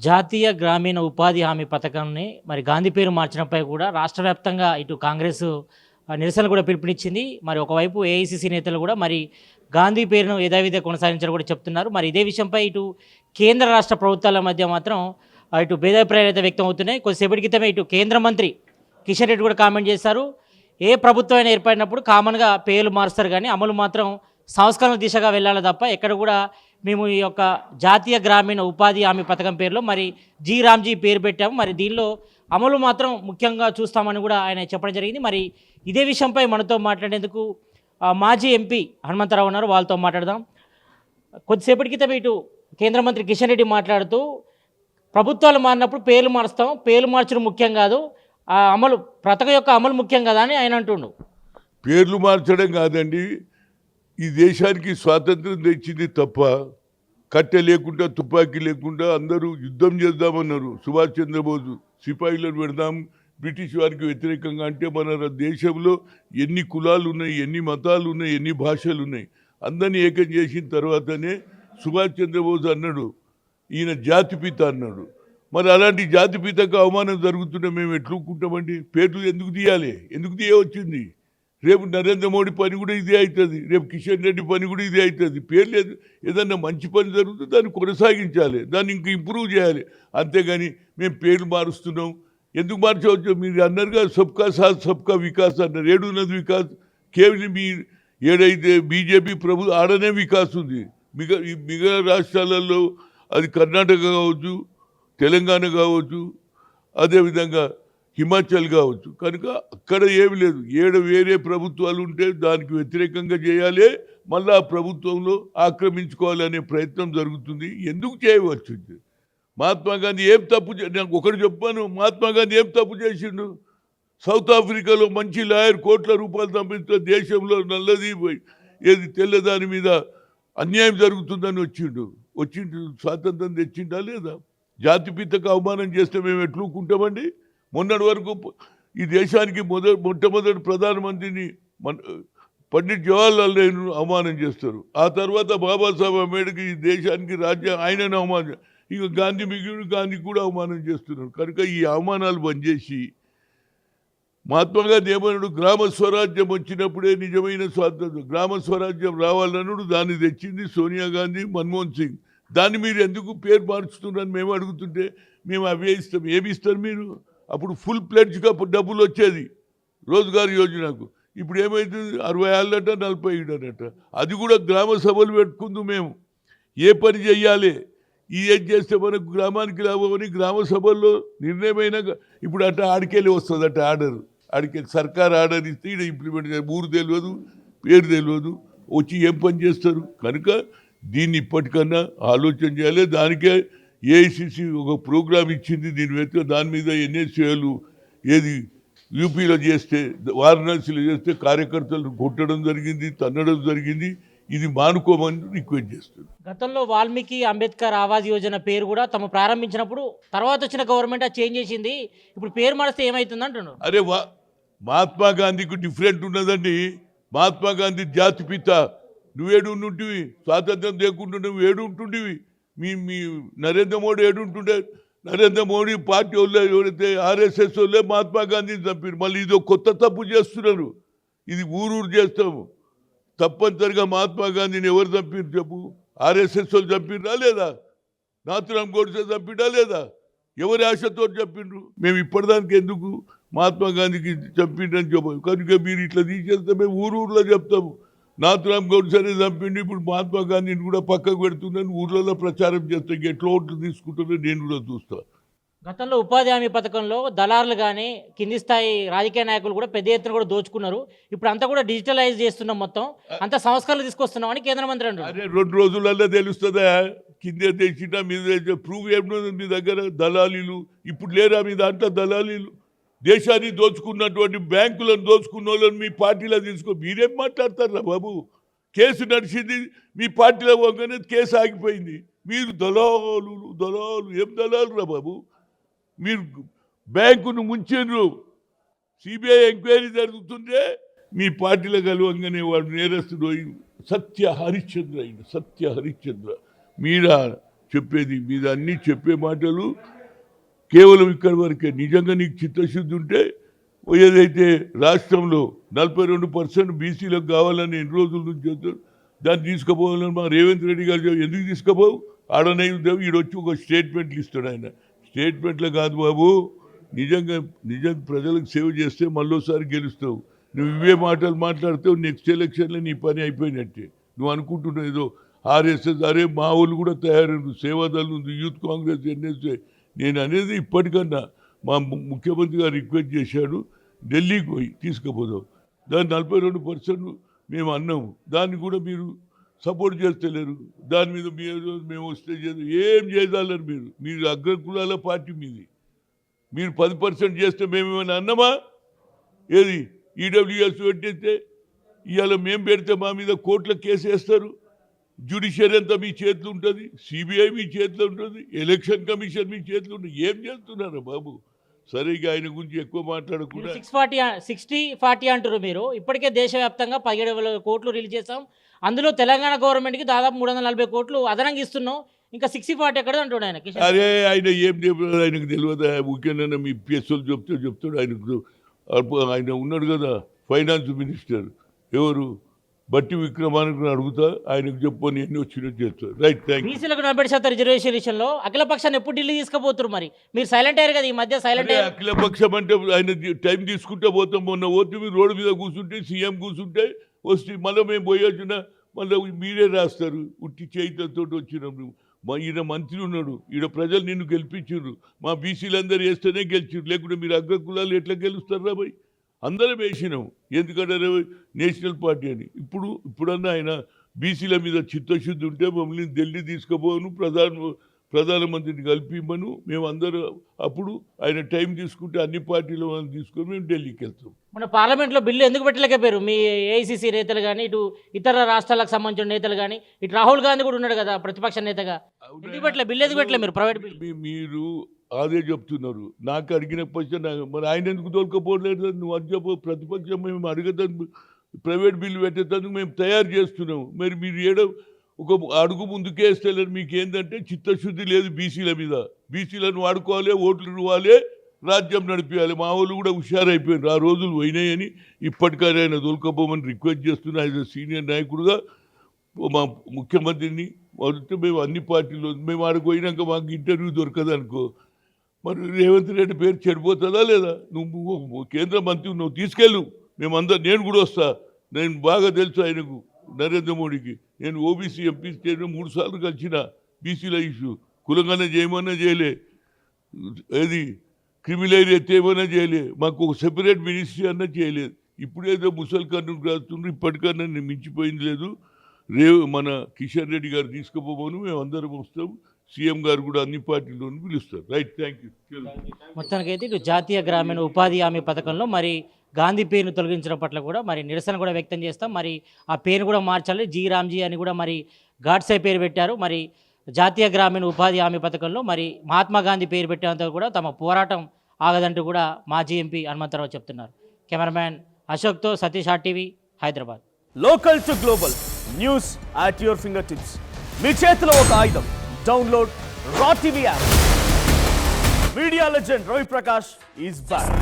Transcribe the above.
జాతీయ గ్రామీణ ఉపాధి హామీ పథకాన్ని మరి గాంధీ పేరు మార్చడంపై కూడా రాష్ట్ర వ్యాప్తంగా ఇటు కాంగ్రెస్ నిరసన కూడా పిలుపునిచ్చింది. మరి ఒకవైపు ఏఐసిసి నేతలు కూడా మరి గాంధీ పేరును యథావిధిగా కొనసాగించాలని కూడా చెప్తున్నారు. మరి ఇదే విషయంపై ఇటు కేంద్ర రాష్ట్ర ప్రభుత్వాల మధ్య మాత్రం ఇటు భేదాభిప్రాయాలు అయితే వ్యక్తం అవుతున్నాయి. కొద్దిసేపటి క్రితమే ఇటు కేంద్ర మంత్రి కిషన్ రెడ్డి కూడా కామెంట్ చేశారు. ఏ ప్రభుత్వం అయినా ఏర్పడినప్పుడు కామన్గా పేర్లు మారుస్తారు, కానీ అమలు మాత్రం సంస్కరణ దిశగా వెళ్ళాలి తప్ప ఎక్కడ కూడా మేము ఈ యొక్క జాతీయ గ్రామీణ ఉపాధి హామీ పథకం పేరులో మరి జీ రామ్జీ పేరు పెట్టాము, మరి దీనిలో అమలు మాత్రం ముఖ్యంగా చూస్తామని కూడా ఆయన చెప్పడం జరిగింది. మరి ఇదే విషయంపై మనతో మాట్లాడేందుకు మాజీ ఎంపీ హనుమంతరావు ఉన్నారు, వాళ్ళతో మాట్లాడదాం. కొద్దిసేపటి క్రితం ఇటు కేంద్ర మంత్రి కిషన్ రెడ్డి మాట్లాడుతూ ప్రభుత్వాలు మారినప్పుడు పేర్లు మారుస్తాం, పేర్లు మార్చడం ముఖ్యం కాదు, ఆ అమలు పథకం యొక్క అమలు ముఖ్యం కదా అని ఆయన అంటుండు. పేర్లు మార్చడం కాదండి, ఈ దేశానికి స్వాతంత్రం తెచ్చింది తప్ప కట్టె లేకుండా తుపాకీ లేకుండా అందరూ యుద్ధం చేద్దామన్నారు. సుభాష్ చంద్రబోస్ సిపాయిలను పెడదాం బ్రిటిష్ వారికి వ్యతిరేకంగా. అంటే మన దేశంలో ఎన్ని కులాలు ఉన్నాయి, ఎన్ని మతాలు ఉన్నాయి, ఎన్ని భాషలు ఉన్నాయి, అందరినీ ఏకం చేసిన తర్వాతనే సుభాష్ చంద్రబోస్ అన్నాడు ఈయన జాతిపిత అన్నాడు. మరి అలాంటి జాతిపితకు అవమానం జరుగుతుంటే మేము ఎట్లుకుంటామండి? పేర్లు ఎందుకు తీయాలి? ఎందుకు తీయవచ్చింది? రేపు నరేంద్ర మోడీ పని కూడా ఇదే అవుతుంది, రేపు కిషన్ రెడ్డి పని కూడా ఇదే అవుతుంది. పేర్లు ఏదన్నా మంచి పని జరుగుతుంది దాన్ని కొనసాగించాలి, దాన్ని ఇంకా ఇంప్రూవ్ చేయాలి. అంతేగాని మేము పేర్లు మారుస్తున్నాం ఎందుకు మార్చవచ్చు? మీరు అన్నారుగా సబ్కా సాత్ సబ్కా వికాస్ అన్నారు. ఏడున్నది వికాస్? కేవలం మీ ఏడైతే బీజేపీ ఆడనే వికాస్ ఉంది. మిగతా రాష్ట్రాలలో అది కర్ణాటక కావచ్చు, తెలంగాణ కావచ్చు, అదేవిధంగా హిమాచల్ కావచ్చు. కనుక అక్కడ ఏమి లేదు. వేరే ప్రభుత్వాలు ఉంటే దానికి వ్యతిరేకంగా చేయాలి, మళ్ళీ ఆ ప్రభుత్వంలో ఆక్రమించుకోవాలనే ప్రయత్నం జరుగుతుంది. ఎందుకు చేయవచ్చు? మహాత్మా గాంధీ ఏం తప్పు నాకు ఒకటి చెప్పాను, మహాత్మా గాంధీ ఏం తప్పు చేసిండు? సౌత్ ఆఫ్రికాలో మంచి లాయర్ కోట్ల రూపాయలు సంపాదించిన దేశంలో నల్లది ఏది తెల్లదాని మీద అన్యాయం జరుగుతుందని వచ్చిండు స్వాతంత్రం తెచ్చిండా లేదా? జాతిపితకు అవమానం చేస్తే మేము ఎట్లుకుంటామండి? మొన్నటి వరకు ఈ దేశానికి మొట్టమొదటి ప్రధానమంత్రిని పండిట్ జవహర్లాల్ నెహ్రూ అవమానం చేస్తారు. ఆ తర్వాత బాబాసాహెబ్ అంబేద్కర్ ఈ దేశానికి ఆయనను అవమానం, ఇక గాంధీ కూడా అవమానం చేస్తున్నారు. కనుక ఈ అవమానాలు బంద్ చేసి మహాత్మా గాంధీ ఏమన్నాడు? గ్రామ స్వరాజ్యం వచ్చినప్పుడే నిజమైన స్వాతంత్రం, గ్రామ స్వరాజ్యం రావాలన్నాడు. దాన్ని తెచ్చింది సోనియా గాంధీ, మన్మోహన్ సింగ్. దాన్ని మీరు ఎందుకు పేరు మార్చుతున్నారని మేము అడుగుతుంటే మేము అవే ఇస్తాం. ఏమి ఇస్తారు మీరు? అప్పుడు ఫుల్ ప్లెడ్జ్గా డబ్బులు వచ్చేది రోజ్గార్ యోజనకు. ఇప్పుడు ఏమవుతుంది? 60 ఏళ్ళట 40 ఏళ్ళట. అది కూడా గ్రామ సభలు పెట్టుకుందు మేము ఏ పని చెయ్యాలి, ఏం చేస్తే మనకు గ్రామానికి లాభమని గ్రామ సభల్లో నిర్ణయమైన. ఇప్పుడు ఆడికెళ్ళి వస్తుంది ఆర్డర్, ఆడికెళ్ళి సర్కార్ ఆర్డర్ ఇస్తే ఇక్కడ ఇంప్లిమెంట్ చేయాలి. ఊరు తెలియదు, పేరు తెలియదు, వచ్చి ఏం పని చేస్తారు? కనుక దీన్ని ఇప్పటికన్నా ఆలోచన చేయాలి. దానికే ఏఐసిసి ఒక ప్రోగ్రాం ఇచ్చింది. దాని మీద ఎన్ఎస్ఏలు ఏది యూపీలో చేస్తే, వారణాసిలో చేస్తే కార్యకర్తలు కొట్టడం జరిగింది, తన్నడం జరిగింది. ఇది మానుకోమని రిక్వెస్ట్ చేస్తుంది. గతంలో వాల్మీకి అంబేద్కర్ ఆవాస్ యోజన పేరు కూడా తమ ప్రారంభించినప్పుడు తర్వాత వచ్చిన గవర్నమెంట్ చేంజ్ చేసింది, ఇప్పుడు పేరు మారిస్తే ఏమవుతుంది అంటున్నాడు. అరే మహాత్మా గాంధీకి డిఫరెంట్ ఉన్నదండి. మహాత్మా గాంధీ జాతిపిత. నువ్వేడు ఉంటుంటివి, స్వాతంత్రం లేకుండా నువ్వు ఏడు ఉంటుంటివి. మీ నరేంద్ర మోడీ ఏడుంటుండే? నరేంద్ర మోడీ పార్టీ వాళ్ళు ఎవరైతే ఆర్ఎస్ఎస్ వాళ్ళే మహాత్మా గాంధీని చంపారు. మళ్ళీ ఇదో కొత్త తప్పు చేస్తున్నారు. ఇది ఊరు చేస్తాము. తప్పనిసరిగా మహాత్మా గాంధీని ఎవరు చంపారు చెప్పు? ఆర్ఎస్ఎస్ వాళ్ళు చంపిరా లేదా? నాథురామ్ గోడ్సే చంపిడా లేదా? ఎవరి ఆశతో చెప్పిండ్రు? మేము ఇప్పటిదానికి ఎందుకు మహాత్మా గాంధీకి చంపిండ్రని చెప్పాము. కనుక మీరు ఇట్లా తీసేస్తే మేము ఊర్లో చెప్తాము. నాథురామ్ గోడ్సేని చంపిండు, ఇప్పుడు మహాత్మా గాంధీని కూడా పక్కకు పెడుతుందని ఊర్లలో ప్రచారం చేస్తే ఎట్లా ఓట్లు తీసుకుంటుందో నేను కూడా చూస్తాను. గతంలో ఉపాధి హామీ పథకంలో దళారులు కానీ కింది స్థాయి రాజకీయ నాయకులు కూడా పెద్ద ఎత్తున కూడా దోచుకున్నారు. ఇప్పుడు అంతా కూడా డిజిటలైజ్ చేస్తున్నాం, మొత్తం అంత సంస్కరణలు తీసుకొస్తున్నాం అని కేంద్ర మంత్రి అంటారు. అదే 2 రోజులలో తెలుస్తుందా? కిందే తెచ్చినా మీద ప్రూవ్ ఏమన్నా మీ దగ్గర? దళాలీలు ఇప్పుడు లేరా మీ దాంట్లో? దళాలీలు దేశాన్ని దోచుకున్నటువంటి బ్యాంకులను దోచుకున్న వాళ్ళని మీ పార్టీలో తీసుకో. మీరేం మాట్లాడతారా బాబు? కేసు నడిచింది మీ పార్టీలో పోగానే కేసు ఆగిపోయింది. మీరు దళాలు ఏం దళాలు రా బాబు? మీరు బ్యాంకును ముంచారు. సిబిఐ ఎంక్వైరీ జరుగుతుంటే మీ పార్టీలో కలవంగానే వాడు నేరస్తుడు సత్య హరిశ్చంద్ర. మీరా చెప్పేది మీద అన్నీ చెప్పే మాటలు కేవలం ఇక్కడి వరకే. నిజంగా నీకు చిత్తశుద్ధి ఉంటే ఏదైతే రాష్ట్రంలో 42% బీసీలకు కావాలని ఎన్ని రోజుల నుంచి చెప్తారు, దాన్ని తీసుకుపోవాలని మా రేవంత్ రెడ్డి గారు ఎందుకు తీసుకుపోవు? ఆడనే ఈడొచ్చి ఒక స్టేట్మెంట్లు ఇస్తాడు. ఆయన స్టేట్మెంట్లో కాదు బాబు, నిజంగా ప్రజలకు సేవ చేస్తే మళ్ళోసారి గెలుస్తావు. నువ్వు ఇవే మాటలు మాట్లాడితే నెక్స్ట్ ఎలక్షన్లో నీ పని అయిపోయినట్టే. నువ్వు అనుకుంటున్నావు ఏదో ఆర్ఎస్ఎస్, అరే మా వాళ్ళు కూడా తయారైన సేవాదళం ఉంది, యూత్ కాంగ్రెస్, ఎన్ఎస్ఏ. నేను అనేది ఇప్పటికన్నా మా ముఖ్యమంత్రి గారు రిక్వెస్ట్ చేశాడు, ఢిల్లీకి పోయి తీసుకుపోదాం. దాన్ని 42% మేము అన్నాము, దాన్ని కూడా మీరు సపోర్ట్ చేస్తలేరు. దాని మీద మేము వస్తే ఏం చేయాలని మీరు అగ్రకులాల పార్టీ మీది. మీరు 10% చేస్తే మేమేమైనా అన్నామా? ఏది ఈడబ్ల్యూఎస్ పెట్టేస్తే ఇవాళ మేము పెడితే మా మీద కోర్టులో కేసు వేస్తారు. జ్యుడిషియరీ అంతా మీ చేతిలో ఉంటుంది, సిబిఐ మీ చేతిలో ఉంటుంది, ఎలక్షన్ కమిషన్ మీ చేతిలో ఉంటుంది. ఏం చేస్తున్నారు బాబు? సరే ఇక ఆయన గురించి ఎక్కువ మాట్లాడకుండా 60-40 అంటారు మీరు. ఇప్పటికే దేశవ్యాప్తంగా 17,000 కోట్లు రిలీజ్ చేస్తాం. అందులో తెలంగాణ గవర్నమెంట్కి దాదాపు 340 కోట్లు అదనంగా ఇస్తున్నాం. ఇంకా 60-40 ఎక్కడ అంటాడు ఆయన. అరే ఆయన ఏం తెలియదు, ఆయనకు తెలియదు. ముఖ్యంగా మీ పిఎస్ఓలు చెప్తాడు. ఆయన ఉన్నాడు కదా ఫైనాన్స్ మినిస్టర్, ఎవరు బట్టి విక్రమార్కని అడుగుతా, ఆయనకు చెప్పని ఎన్ని వచ్చినట్టు చేస్తారు. Right, thank you. బీసీలకు 40% రిజర్వేషన్ విషయంలో అఖిల పక్షాన్ని ఎప్పుడు ఢిల్లీ తీసుకుపోతారు? మరి మీరు సైలెంట్ అయ్యారు కదా ఈ మధ్య. సైలెంట్ అయ్యారు. అఖిల పక్షం అంటే ఆయన టైం తీసుకుంటే పోతాం. మొన్న పోతే మీరు రోడ్డు మీద కూర్చుంటే, సీఎం కూర్చుంటే వస్తే మళ్ళీ మేము పోయొచ్చిన మళ్ళీ మీరే రాస్తారు. ఉట్టి చేయితో వచ్చినాం. ఈయన మంత్రి ఉన్నాడు, ఈడ ప్రజలు నిన్ను గెలిపించారు. మా బీసీలందరూ వేస్తేనే గెలిచారు, లేకుంటే మీరు అగ్రకులాలు ఎట్లా గెలుస్తారా భయ్? అందరం వేసినాం, ఎందుకంటే నేషనల్ పార్టీ అని. ఇప్పుడన్నా ఆయన బీసీల మీద చిత్తశుద్ధి ఉంటే మమ్మల్ని ఢిల్లీ తీసుకుపోను, ప్రధానమంత్రిని కలిపిమ్మను. మేము అందరూ అప్పుడు ఆయన టైం తీసుకుంటే అన్ని పార్టీల వాళ్ళని తీసుకొని మేము ఢిల్లీకి వెళ్తాం. మన పార్లమెంట్లో బిల్లు ఎందుకు పెట్టలేకపోయారు? మీ ఏఐసీసీ నేతలు కానీ, ఇటు ఇతర రాష్ట్రాలకు సంబంధించిన నేతలు కానీ, ఇటు రాహుల్ గాంధీ కూడా ఉన్నాడు కదా ప్రతిపక్ష నేతగా. ఎందుకు పెట్టలే బిల్లు? ఎందుకు పెట్టలే మీరు ప్రైవేట్ బిల్లు? మీరు అదే చెప్తున్నారు. నాకు అడిగిన క్వశ్చన్ మరి ఆయన ఎందుకు తోలుకపోలేదు? నువ్వు అది చెప్పు. ప్రతిపక్షం మేము అడగదాన్ని ప్రైవేట్ బిల్లు పెట్టేందుకు మేము తయారు చేస్తున్నాము. మరి మీరు ఏడో ఒక అడుగు ముందుకేస్తలేరు. మీకు ఏంటంటే చిత్తశుద్ధి లేదు బీసీల మీద. బీసీలను వాడుకోవాలి, ఓట్లు ఇవ్వాలి, రాజ్యం నడిపించాలి. మా వాళ్ళు కూడా హుషారైపోయారు. ఆ రోజులు పోయినాయని ఇప్పటికైనా ఆయన తోలుకపోమని రిక్వెస్ట్ చేస్తున్నా. ఆయన సీనియర్ నాయకుడుగా మా ముఖ్యమంత్రిని వదిలితే మేము అన్ని పార్టీలు మేము ఆడికి పోయినాక మాకు ఇంటర్వ్యూ దొరకదు అనుకో, మరి రేవంత్ రెడ్డి పేరు చెడిపోతుందా లేదా? నువ్వు కేంద్ర మంత్రి, నువ్వు తీసుకెళ్ళు, నేను కూడా వస్తా. నేను బాగా తెలుసు ఆయనకు, నరేంద్ర మోడీకి. నేను ఓబీసీ ఎంపీ స్టేట్ 3 సార్లు కలిసిన. బీసీల ఇష్యూ కులంగానే చేయమన్నా చేయలే, ఏది క్రిమినల్ ఎత్తేమన్నా చేయలే, మాకు ఒక సెపరేట్ మినిస్ట్రీ అన్నా చేయలేదు. ఇప్పుడేదో ముసలి కన్ను రాస్తున్నారు. ఇప్పటికన్నా నేను మించిపోయింది లేదు. మన కిషన్ రెడ్డి గారు తీసుకుపోమను, మేము అందరం వస్తాం. సీఎం గారు కూడా అన్ని పార్టీలను పిలుస్తారు. Right, thank you. మొత్తానికైతే ఇటు జాతీయ గ్రామీణ ఉపాధి హామీ పథకంలో మరి గాంధీ పేరును తొలగించడం పట్ల కూడా మరి నిరసన కూడా వ్యక్తం చేస్తాం. మరి ఆ పేరు కూడా మార్చాలి, జీ రామ్జీ అని కూడా మరి గాడ్సే పేరు పెట్టారు. మరి జాతీయ గ్రామీణ ఉపాధి హామీ పథకంలో మరి మహాత్మా గాంధీ పేరు పెట్టేంత కూడా తమ పోరాటం ఆగదంటూ కూడా మాజీ ఎంపీ హనుమంతరావు చెప్తున్నారు. కెమెరామ్యాన్ అశోక్తో Satish, RTV, Hyderabad. Local to global news at your finger tips. మీ చేతిలో ఒక ఆయుధం. Download raw TV app. Media legend Ravi Prakash is back.